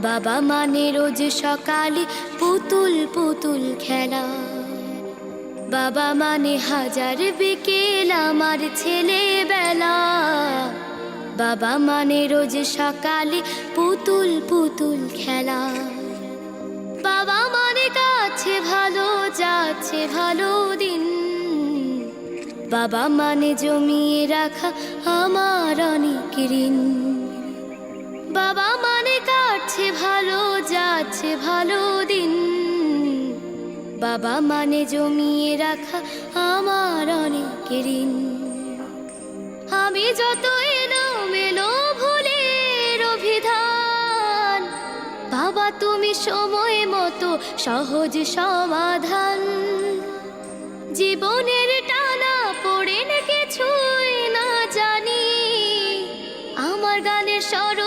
বাবা মানে রোজ সকালে পুতুল পুতুল খেলা। বাবা মানে হাজার বিকেল আমার ছেলেবেলা। বাবা মানে রোজ সকালে পুতুল পুতুল খেলা। বাবা মানে কাছে ভালো যাচ্ছে ভালো দিন। বাবা মানে জমিয়ে রাখা আমার অনেক ঋণ। বাবা মানে কাটছে ভালো যাচ্ছে ভালো দিন। বাবা মানে জমিয়ে রাখা আমার অনেক ঋণ। আমি যত এলোমেলো ভুলের অভিধান, বাবা তুমি সময় মতো সহজ সমাধান। জীবনের টানা পড়ে না কিছুই না জানি, আমার গানের স্বর